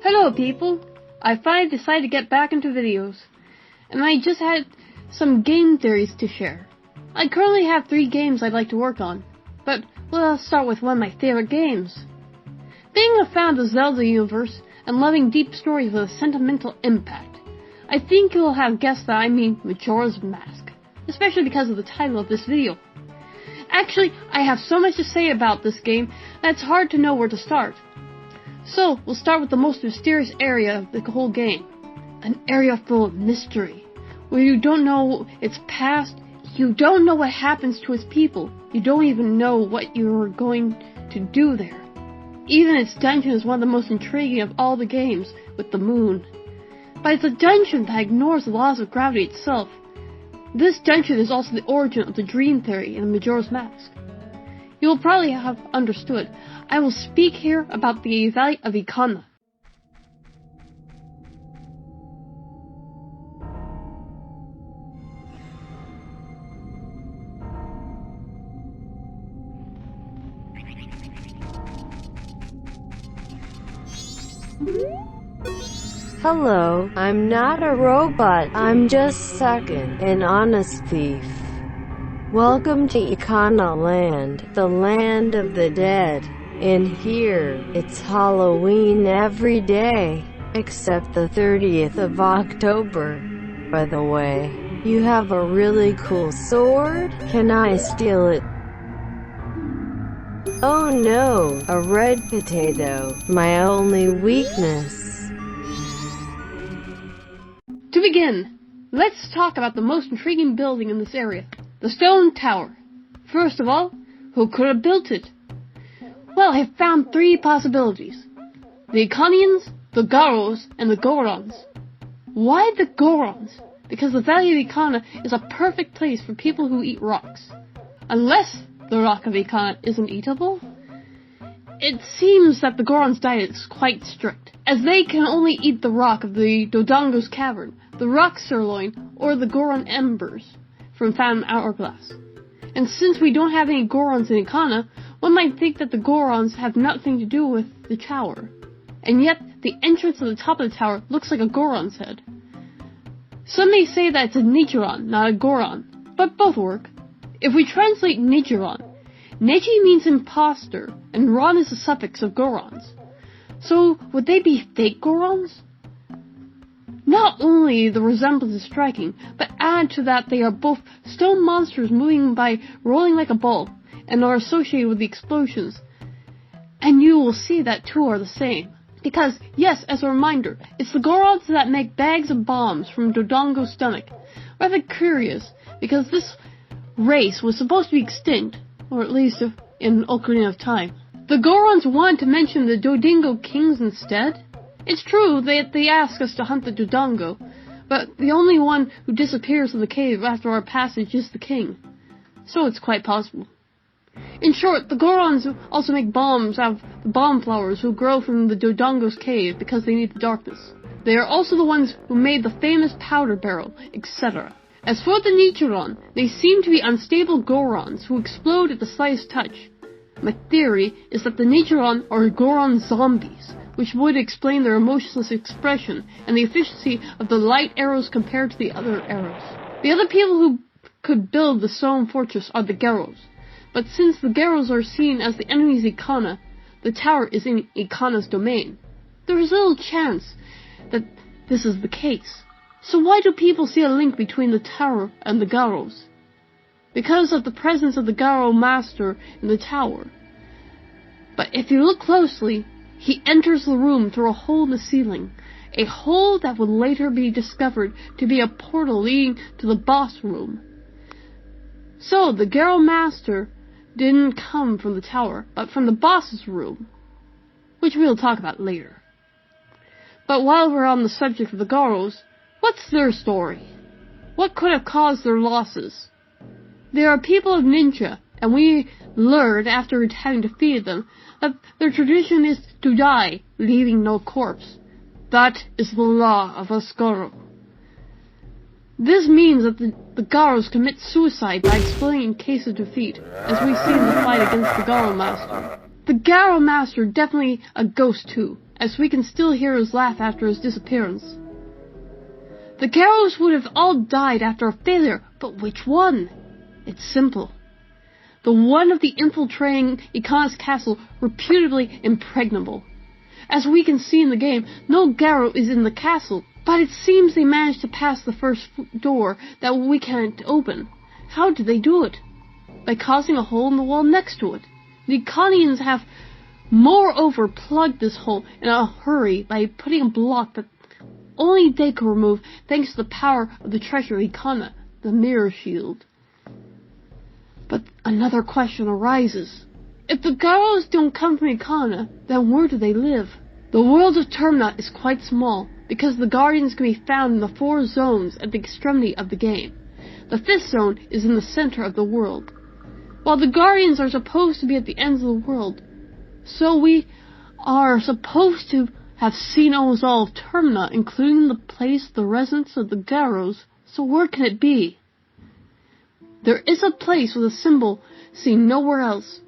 Hello people! I finally decided to get back into videos, and I just had some game theories to share. I currently have 3 games I'd like to work on, but we'll start with one of my favorite games. Being a fan of the Zelda universe and loving deep stories with a sentimental impact, I think you'll have guessed that I mean Majora's Mask, especially because of the title of this video. Actually, I have so much to say about this game that it's hard to know where to start. So, we'll start with the most mysterious area of the whole game. An area full of mystery, where you don't know its past, you don't know what happens to its people, you don't even know what you're going to do there. Even its dungeon is one of the most intriguing of all the games, with the moon. But it's a dungeon that ignores the laws of gravity itself. This dungeon is also the origin of the dream theory in Majora's Mask. You will probably have understood. I will speak here about the Valley of Ikana. Hello, I'm not a robot, I'm just second, an honest thief. Welcome to Ikana Land, the land of the dead. In here, it's Halloween every day, except the 30th of October. By the way, you have a really cool sword? Can I steal it? Oh no, a red potato, my only weakness. To begin, let's talk about the most intriguing building in this area, the Stone Tower. First of all, who could have built it? Well, I found 3 possibilities. The Ikanians, the Gorons, and the Gorons. Why the Gorons? Because the Valley of Ikana is a perfect place for people who eat rocks. Unless the rock of Ikana isn't eatable. It seems that the Gorons' diet is quite strict, as they can only eat the rock of the Dodongo's Cavern, the rock sirloin, or the Goron embers from Phantom Hourglass. And since we don't have any Gorons in Ikana, one might think that the Gorons have nothing to do with the tower. And yet, the entrance to the top of the tower looks like a Goron's head. Some may say that it's a Nichiron, not a Goron, but both work. If we translate Nichiron, Nechi means imposter, and Ron is a suffix of Gorons. So, would they be fake Gorons? Not only the resemblance is striking, but add to that they are both stone monsters moving by rolling like a ball, and are associated with the explosions. And you will see that 2 are the same. Because, yes, as a reminder, it's the Gorons that make bags of bombs from Dodongo's stomach. Rather curious, because this race was supposed to be extinct, or at least in Ocarina of Time. The Gorons wanted to mention the Dodongo kings instead. It's true that they ask us to hunt the Dodongo, but the only one who disappears in the cave after our passage is the king. So it's quite possible. In short, the Gorons also make bombs out of the bomb flowers who grow from the Dodongo's cave because they need the darkness. They are also the ones who made the famous powder barrel, etc. As for the Nichiron, they seem to be unstable Gorons who explode at the slightest touch. My theory is that the Nichiron are Goron zombies, which would explain their emotionless expression and the efficiency of the light arrows compared to the other arrows. The other people who could build the stone fortress are the Gorons, but since the Gorons are seen as the enemy's Ikana, the tower is in Ikana's domain. There is little chance that this is the case. So why do people see a link between the tower and the Gorons? Because of the presence of the Garo master in the tower. But if you look closely, he enters the room through a hole in the ceiling, a hole that would later be discovered to be a portal leading to the boss room. So the Garo master didn't come from the tower, but from the boss's room, which we'll talk about later. But while we're on the subject of the Gorons, what's their story? What could have caused their losses? They are people of ninja, and we learned after having defeated them that their tradition is to die, leaving no corpse. That is the law of us Goro. This means that the Goros commit suicide by exploding in case of defeat, as we see in the fight against the Garo Master. The Garo Master definitely a ghost too, as we can still hear his laugh after his disappearance. The Gorons would have all died after a failure, but which one? It's simple. The one of the infiltrating Ikana's castle, reputably impregnable. As we can see in the game, no Goron is in the castle, but it seems they managed to pass the first door that we can't open. How did they do it? By causing a hole in the wall next to it. The Ikanians have moreover plugged this hole in a hurry by putting a block that only they could remove thanks to the power of the treasure Ikana, the mirror shield. But another question arises. If the Gorons don't come from Ikana, then where do they live? The world of Termina is quite small, because the Guardians can be found in the 4 zones at the extremity of the game. The 5th zone is in the center of the world. While the Guardians are supposed to be at the ends of the world, so we are supposed to have seen almost all of Termina, including the place of the residence of the Gorons, so where can it be? There is a place with a symbol seen nowhere else.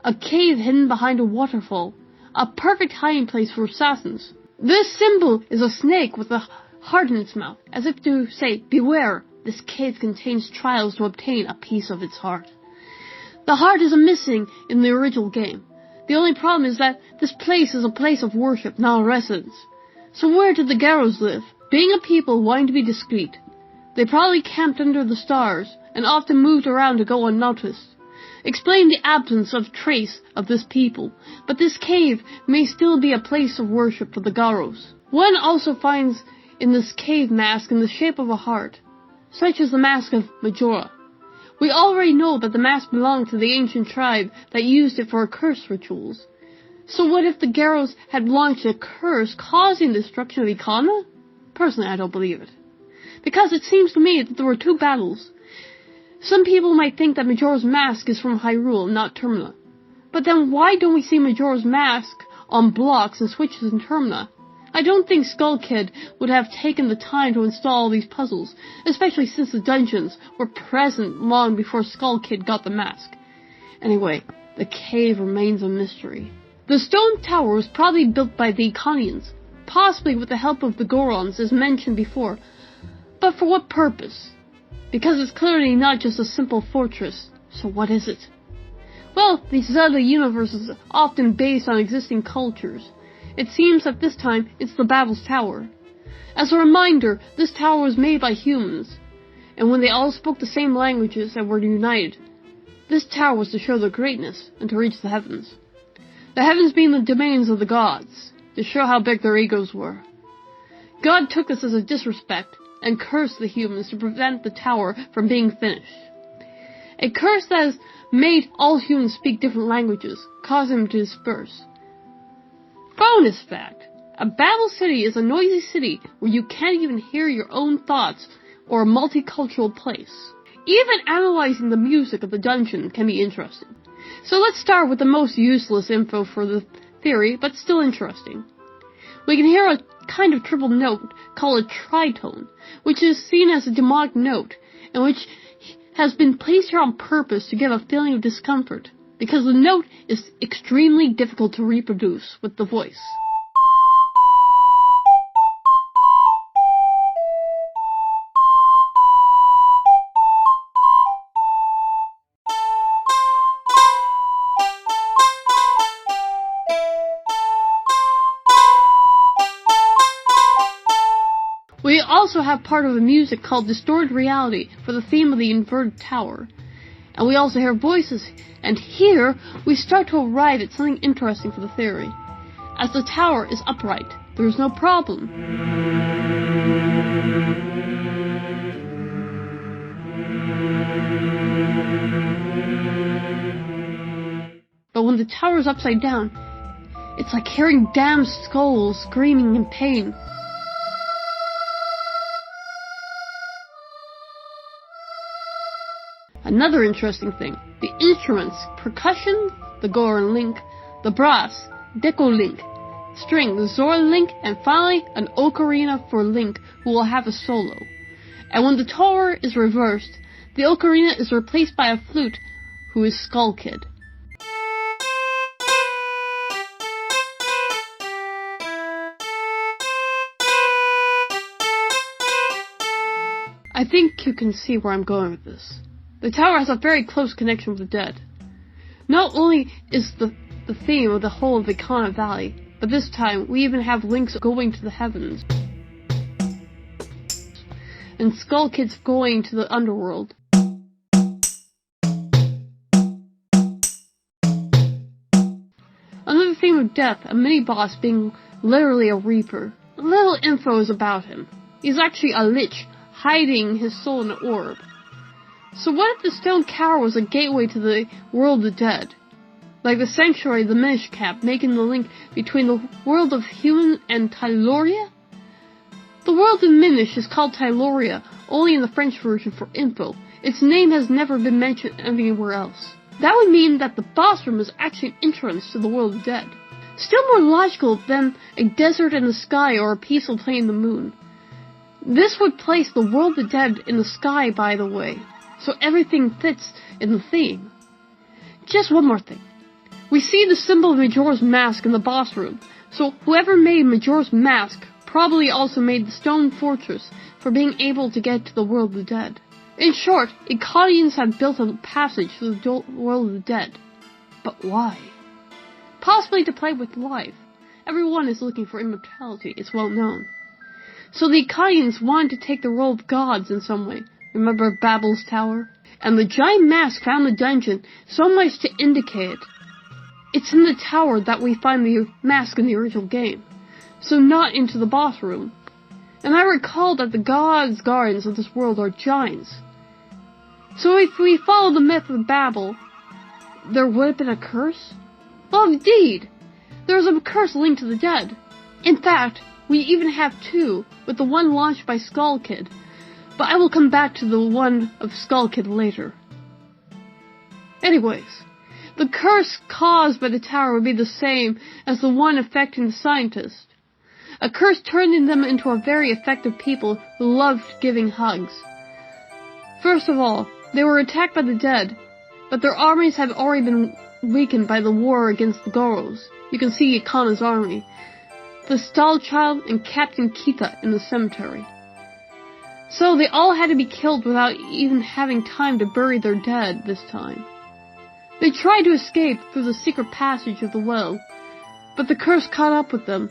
A cave hidden behind a waterfall. A perfect hiding place for assassins. This symbol is a snake with a heart in its mouth, as if to say, beware, this cave contains trials to obtain a piece of its heart. The heart is missing in the original game. The only problem is that this place is a place of worship, not a residence. So where did the Gorons live? Being a people wanting to be discreet, they probably camped under the stars, and often moved around to go unnoticed. Explain the absence of trace of this people, but this cave may still be a place of worship for the Gorons. One also finds in this cave mask in the shape of a heart, such as the mask of Majora. We already know that the mask belonged to the ancient tribe that used it for curse rituals. So what if the Gorons had launched a curse causing the destruction of Ikana? Personally, I don't believe it. Because it seems to me that there were 2 battles. Some people might think that Majora's mask is from Hyrule, not Termina. But then why don't we see Majora's mask on blocks and switches in Termina? I don't think Skull Kid would have taken the time to install these puzzles, especially since the dungeons were present long before Skull Kid got the mask. Anyway, the cave remains a mystery. The stone tower was probably built by the Ikanians, possibly with the help of the Gorons as mentioned before. But for what purpose? Because it's clearly not just a simple fortress, so what is it? Well, the Zelda universe is often based on existing cultures. It seems that this time it's the Babel's Tower. As a reminder, this tower was made by humans, and when they all spoke the same languages and were united, this tower was to show their greatness and to reach the heavens. The heavens being the domains of the gods, to show how big their egos were. God took this as a disrespect and cursed the humans to prevent the tower from being finished. A curse that has made all humans speak different languages, causing them to disperse. Bonus fact, a Babel city is a noisy city where you can't even hear your own thoughts, or a multicultural place. Even analyzing the music of the dungeon can be interesting. So let's start with the most useless info for the theory, but still interesting. We can hear a kind of triple note called a tritone, which is seen as a demonic note, and which has been placed here on purpose to give a feeling of discomfort, because the note is extremely difficult to reproduce with the voice. We also have part of the music called Distorted Reality for the theme of the inverted tower. And we also hear voices, and here we start to arrive at something interesting for the theory. As the tower is upright, there is no problem. But when the tower is upside down, it's like hearing damned skulls screaming in pain. Another interesting thing, the instruments, percussion, the goron link, the brass, deco link, string, the Zora link, and finally an ocarina for Link who will have a solo. And when the tower is reversed, the ocarina is replaced by a flute who is Skull Kid. I think you can see where I'm going with this. The tower has a very close connection with the dead. Not only is the theme of the whole of the Ikana Valley, but this time we even have links going to the heavens. And Skull Kid's going to the underworld. Another theme of death, a mini-boss being literally a reaper. Little info is about him. He's actually a lich, hiding his soul in an orb. So what if the stone tower was a gateway to the world of the dead? Like the sanctuary, the Minish Cap, making the link between the world of human and Tyloria? The world of Minish is called Tyloria, only in the French version for info. Its name has never been mentioned anywhere else. That would mean that the boss room is actually an entrance to the world of the dead. Still more logical than a desert in the sky or a peaceful plain in the moon. This would place the world of the dead in the sky, by the way, so everything fits in the theme. Just one more thing. We see the symbol of Majora's mask in the boss room, so whoever made Majora's mask probably also made the stone fortress for being able to get to the world of the dead. In short, Ikanians have built a passage to the world of the dead. But why? Possibly to play with life. Everyone is looking for immortality, it's well known. So the Ikanians wanted to take the role of gods in some way. Remember Babel's Tower? And the giant mask found the dungeon, so much to indicate it. It's in the tower that we find the mask in the original game, so not into the boss room. And I recall that the Gorons of this world are giants. So if we follow the myth of Babel, there would have been a curse? Well, indeed! There is a curse linked to the dead. In fact, we even have two, with the one launched by Skull Kid. But I will come back to the one of Skull Kid later. Anyways, the curse caused by the tower would be the same as the one affecting the scientist. A curse turning them into a very effective people who loved giving hugs. First of all, they were attacked by the dead, but their armies have already been weakened by the war against the Gorons. You can see Ikana's army. The Stall Child and Captain Kita in the cemetery. So they all had to be killed without even having time to bury their dead this time. They tried to escape through the secret passage of the well, but the curse caught up with them,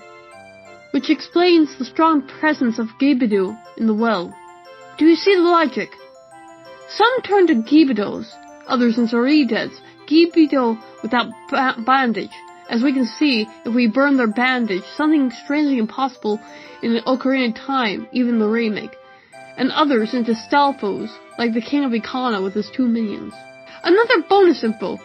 which explains the strong presence of Gerudo in the well. Do you see the logic? Some turn to Gerudos, others into Redeads, Gerudo without bandage, as we can see if we burn their bandage, something strangely impossible in Ocarina of Time, even the remake, and others into Stalfos, like the King of Ikana with his 2 minions. Another bonus info,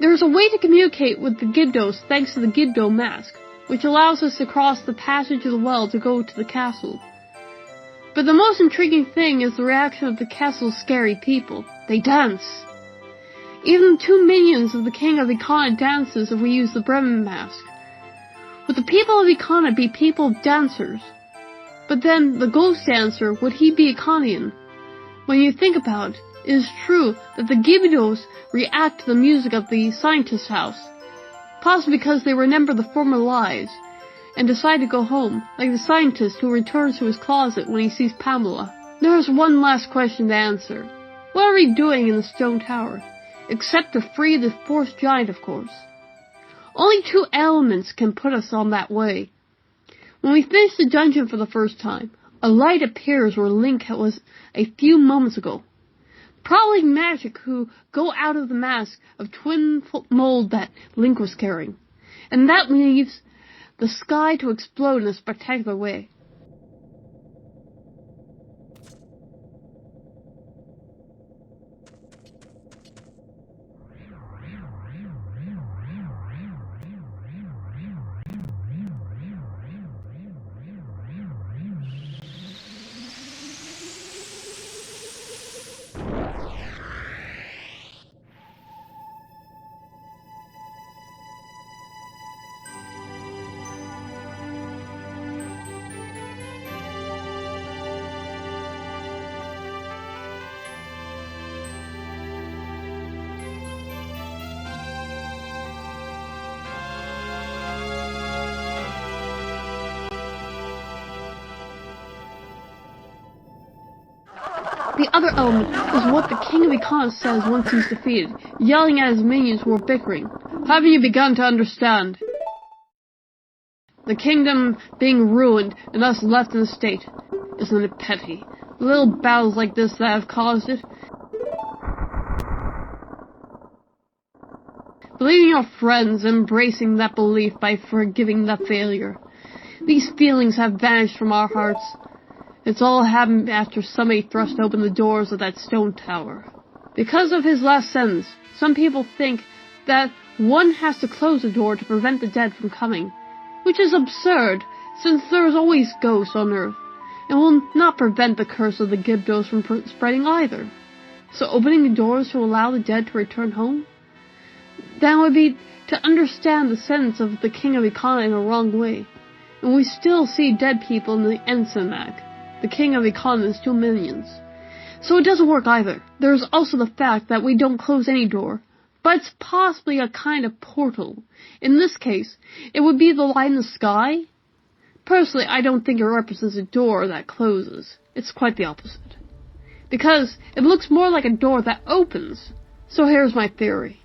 there is a way to communicate with the Gerudos thanks to the Gerudo mask, which allows us to cross the passage of the well to go to the castle. But the most intriguing thing is the reaction of the castle's scary people. They dance. Even the 2 minions of the King of Ikana dances if we use the Bremen mask. Would the people of Ikana be people dancers? But then, the ghost dancer, would he be Ikanian? When you think about it, it is true that the Gerudos react to the music of the scientist's house, possibly because they remember the former lives, and decide to go home, like the scientist who returns to his closet when he sees Pamela. There is one last question to answer. What are we doing in the stone tower? Except to free the fourth giant, of course. Only 2 elements can put us on that way. When we finish the dungeon for the first time, a light appears where Link was a few moments ago. Probably magic who go out of the mask of twin mold that Link was carrying. And that leaves the sky to explode in a spectacular way. The other element is what the King of Econ says once he's defeated, yelling at his minions who are bickering. Haven't you begun to understand? The kingdom being ruined and us left in a state. Isn't it petty? Little battles like this that have caused it. Believing your friends, embracing that belief by forgiving that failure. These feelings have vanished from our hearts. It's all happened after somebody thrust open the doors of that stone tower. Because of his last sentence, some people think that one has to close the door to prevent the dead from coming, which is absurd, since there is always ghosts on Earth, and will not prevent the curse of the Gibdos from spreading either. So opening the doors to allow the dead to return home? That would be to understand the sentence of the King of Econ in a wrong way. And we still see dead people in the Ensignac, the King of Econ and his 2 minions. So it doesn't work either. There is also the fact that we don't close any door, but it's possibly a kind of portal. In this case, it would be the light in the sky. Personally, I don't think it represents a door that closes. It's quite the opposite. Because it looks more like a door that opens. So here's my theory.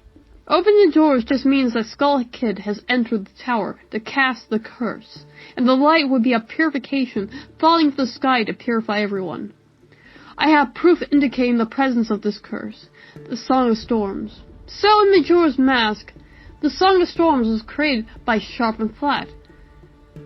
Opening the doors just means that Skull Kid has entered the tower to cast the curse, and the light would be a purification falling from the sky to purify everyone. I have proof indicating the presence of this curse, the Song of Storms. So in Majora's Mask, the Song of Storms was created by Sharp and Flat.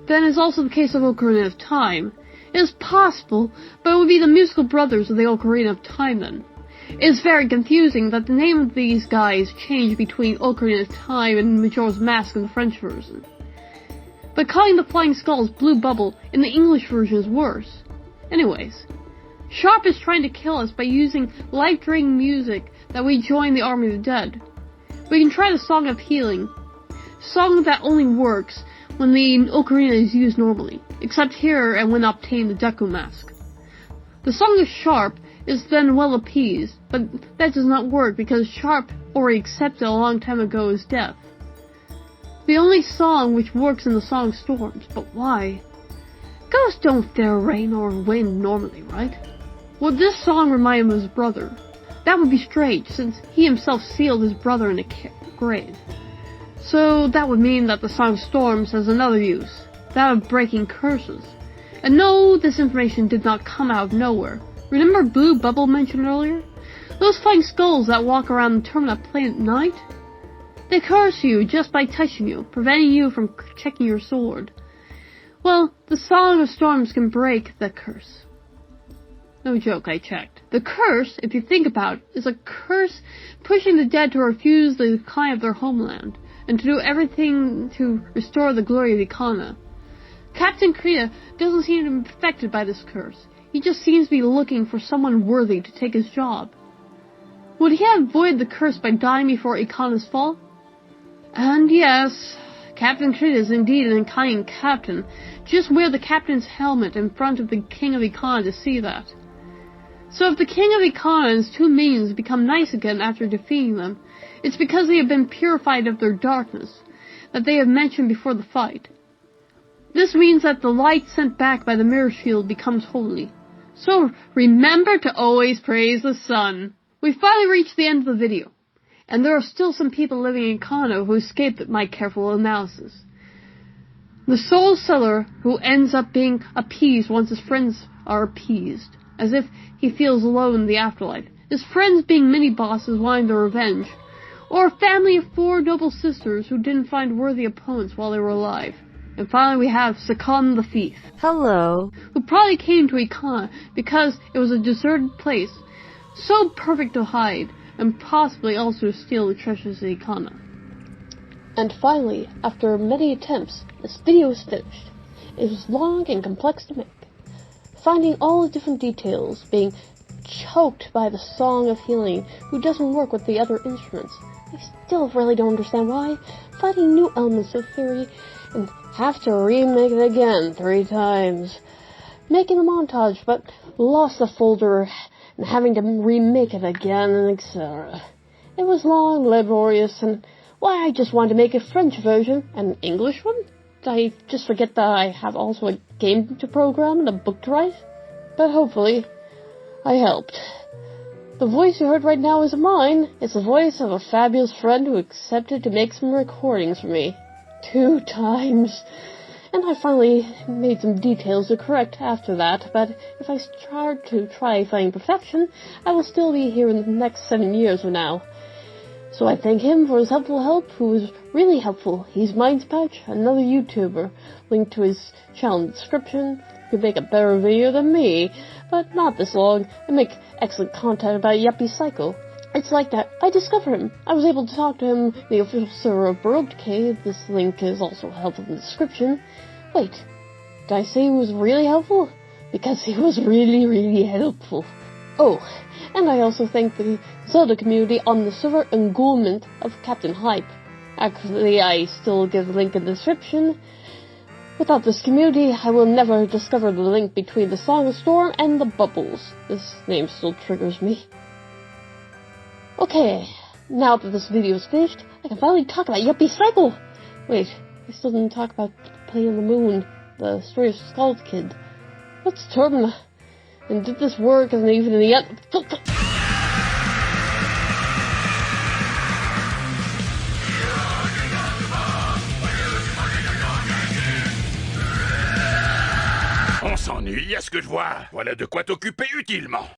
Then is also the case of Ocarina of Time. It is possible, but it would be the musical brothers of the Ocarina of Time then. It is very confusing that the name of these guys changed between Ocarina of Time and Majora's Mask in the French version. But calling the Flying Skulls Blue Bubble in the English version is worse. Anyways, Sharp is trying to kill us by using life-draining music that we join the Army of the Dead. We can try the Song of Healing, song that only works when the ocarina is used normally, except here and when obtaining the Deku Mask. The Song of Sharp is then well appeased, but that does not work because Sharp already accepted a long time ago his death. The only song which works in the Song of Storms, but why? Ghosts don't fear rain or wind normally, right? Would this song remind him of his brother? That would be strange, since he himself sealed his brother in a grave. So that would mean that the Song of Storms has another use, that of breaking curses. And no, this information did not come out of nowhere. Remember Blue Bubble mentioned earlier? Those flying skulls that walk around the terminal plane at night? They curse you just by touching you, preventing you from checking your sword. Well, the Song of Storms can break that curse. No joke, I checked. The curse, if you think about it, is a curse pushing the dead to refuse the decline of their homeland, and to do everything to restore the glory of Ikana. Captain Krita doesn't seem to be affected by this curse. He just seems to be looking for someone worthy to take his job. Would he have avoided the curse by dying before Ikana's fall? And yes, Captain Krita is indeed an Ikanian captain. Just wear the captain's helmet in front of the King of Ikana to see that. So if the King of Ikana and his 2 minions become nice again after defeating them, it's because they have been purified of their darkness, that they have mentioned before the fight. This means that the light sent back by the mirror shield becomes holy. So remember to always praise the sun. We finally reached the end of the video, and there are still some people living in Kano who escaped my careful analysis. The soul seller who ends up being appeased once his friends are appeased, as if he feels alone in the afterlife. His friends being mini-bosses wanting their revenge, or a family of 4 noble sisters who didn't find worthy opponents while they were alive. And finally we have Sakon the Thief. Hello. Who probably came to Ikana because it was a deserted place, so perfect to hide, and possibly also to steal the treasures of Ikana. And finally, after many attempts, this video is finished. It was long and complex to make. Finding all the different details, being choked by the Song of Healing, who doesn't work with the other instruments. I still really don't understand why. Finding new elements of theory, and have to remake it again 3 times. Making a montage, but lost the folder, and having to remake it again, and etc. It was long, laborious, and why I just wanted to make a French version, and an English one? Did I just forget that I have also a game to program and a book to write? But hopefully, I helped. The voice you heard right now isn't mine. It's the voice of a fabulous friend who accepted to make some recordings for me. 2 times. And I finally made some details to correct after that, but if I start to try finding perfection, I will still be here in the next 7 years from now. So I thank him for his helpful help, who was really helpful. He's minespatch, another YouTuber. Link to his channel in the description. You could make a better video than me, but not this long, and make excellent content about Yuppie Cycle. It's like that. I discovered him. I was able to talk to him in the official server of Baroque Decay. This link is also helpful in the description. Wait, did I say he was really helpful? Because he was really, really helpful. Oh, and I also thank the Zelda community on the server engouement of Captain Hype. Actually, I still give the link in the description. Without this community, I will never discover the link between the Song of Storm and the Bubbles. This name still triggers me. Okay, now that this video is finished, I can finally talk about Yuppie Cycle! Wait, I still didn't talk about Play on the Moon, the story of Skull's Kid. Let's turn. And did this work? And even in the end. On s'ennuie à ce que je vois. Voilà de quoi t'occuper utilement.